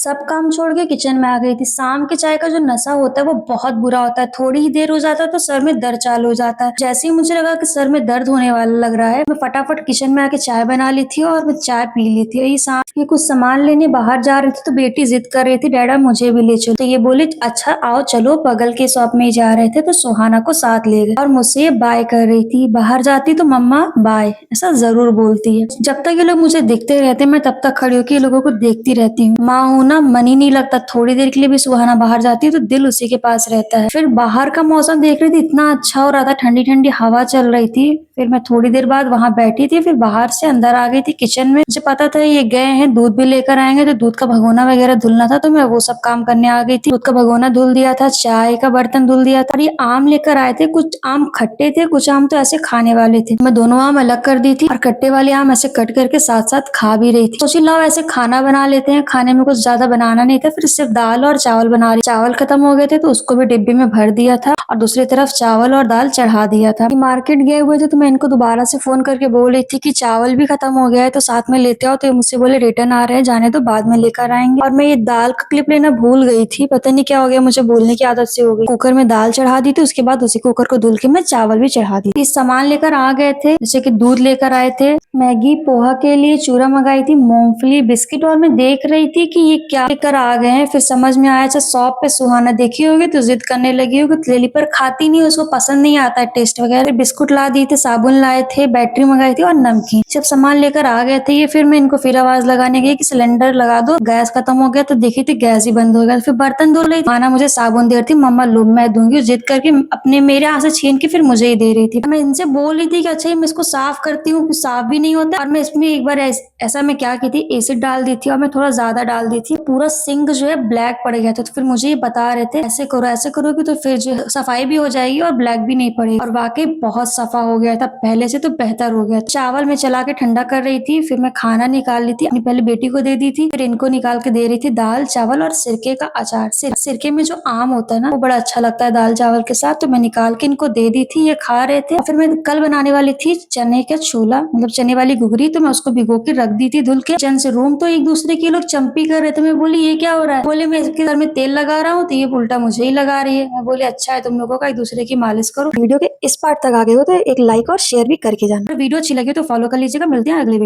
सब काम छोड़ के किचन में आ गई थी। शाम के चाय का जो नशा होता है वो बहुत बुरा होता है। थोड़ी ही देर हो जाता है तो सर में दर्द चालू हो जाता है। जैसे ही मुझे लगा कि सर में दर्द होने वाला लग रहा है, मैं फटाफट किचन में आके चाय बना ली थी और मैं चाय पी ली थी। यही शाम के कुछ सामान लेने बाहर जा रही थी तो बेटी जिद कर रही थी, डैडा मुझे भी ले चलो। तो ये बोली अच्छा आओ चलो, बगल के शॉप में ही जा रहे थे तो सुहाना को साथ ले गए और मुझसे ये बाय कर रही थी। बाहर जाती तो मम्मा बाय ऐसा जरूर बोलती है। जब तक ये लोग मुझे देखते रहते मैं तब तक खड़ी होकर ये लोगों को देखती रहती हूँ। माँ हूं ना, मन ही नहीं लगता। थोड़ी देर के लिए भी सुहाना बाहर जाती है तो दिल उसी के पास रहता है। फिर बाहर का मौसम देख रही थी, इतना अच्छा हो रहा था, ठंडी ठंडी हवा चल रही थी। फिर मैं थोड़ी देर बाद वहां बैठी थी, फिर बाहर से अंदर आ गई थी किचन में। मुझे पता था ये गए हैं दूध भी लेकर आएंगे तो दूध का भगोना वगैरह धुलना था, तो मैं वो सब काम करने आ गई थी। दूध का भगोना धुल दिया था, चाय का बर्तन धुल दिया था और ये आम लेकर आए थे। कुछ आम खट्टे थे, कुछ आम तो ऐसे खाने वाले थे। मैं दोनों आम अलग कर दी थी और खट्टे वाले आम ऐसे कट करके साथ साथ खा भी रही थी। सोची लाओ ऐसे खाना बना लेते हैं। खाने में कुछ ज्यादा बनाना नहीं था, फिर सिर्फ दाल और चावल बना रही। चावल खत्म हो गए थे तो उसको भी डिब्बे में भर दिया था और दूसरी तरफ चावल और दाल चढ़ा दिया था। मार्केट गए हुए थे तो मैं इनको दोबारा से फोन करके बोल रही थी कि चावल भी खत्म हो गया है तो साथ में लेते आओ। तो ये मुझसे बोले रिटर्न आ रहे हैं, जाने तो बाद में लेकर आएंगे। और मैं ये दाल का क्लिप लेना भूल गई थी, पता नहीं क्या हो गया, मुझे बोलने की आदत से हो गई। कुकर में दाल चढ़ा दी थी, उसके बाद उसी कुकर को धुल के मैं चावल भी चढ़ा दी। इस सामान लेकर आ गए थे, जैसे कि दूध लेकर आए थे, मैगी, पोहा के लिए चूरा मंगाई थी, मूंगफली, बिस्किट। और मैं देख रही थी कि ये क्या लेकर आ गए हैं। फिर समझ में आया अच्छा शॉप पे सुहाना देखी होगी तो जिद करने लगी होगी तो ले ली, पर खाती नहीं, उसको पसंद नहीं आता है टेस्ट वगैरह। बिस्कुट ला दिए थे, साबुन लाए थे, बैटरी मंगाई थी और नमकीन। जब सामान लेकर आ गए थे ये, फिर मैं इनको फिर आवाज लगाने गई कि सिलेंडर लगा दो, गैस खत्म हो गया। तो देखी थी गैस ही बंद हो गया। फिर बर्तन धो रही थी, माना मुझे साबुन दे रही थी, मम्मा लो मैं दूंगी, जिद करके अपने मेरे हाथ से छीन के फिर मुझे ही दे रही थी। मैं इनसे बोल रही थी कि अच्छा मैं इसको साफ करती हूँ, साफ भी नहीं होता। और मैं इसमें एक बार ऐसा मैं क्या की थी, एसिड डाल दी थी और मैं थोड़ा ज्यादा डाल दी थी, पूरा सिंक जो है ब्लैक पड़ गया था। तो फिर मुझे ये बता रहे थे ऐसे करोगे तो फिर जो सफाई भी हो जाएगी और ब्लैक भी नहीं पड़ेगी। और वाकई बहुत सफा हो गया था, पहले से तो बेहतर हो गया। चावल में चला के ठंडा कर रही थी, फिर मैं खाना निकाल ली थी, अपनी पहले बेटी को दे दी थी, फिर इनको निकाल के दे रही थी दाल चावल और सिरके का अचार। सिरके में जो आम होता है ना वो बड़ा अच्छा लगता है दाल चावल के साथ, तो मैं निकाल के इनको दे दी थी, ये खा रहे थे। और फिर मैं कल बनाने वाली थी चने का छोला, मतलब चने वाली घुघरी, तो मैं उसको भिगो के रख दी थी धुल के। किचन से रूम तो एक दूसरे के लोग चंपी कर रहे थे। मैं बोली ये क्या हो रहा है, बोले मैं इसके सर में तेल लगा रहा हूँ तो ये उल्टा मुझे ही लगा रही है। मैं बोली अच्छा है, तुम लोगों का एक दूसरे की मालिश करो। वीडियो के इस पार्ट तक आ गए हो तो एक लाइक और शेयर भी करके जाना। वीडियो अच्छी लगी तो फॉलो कर लीजिएगा। मिलते हैं अगले वीडियो।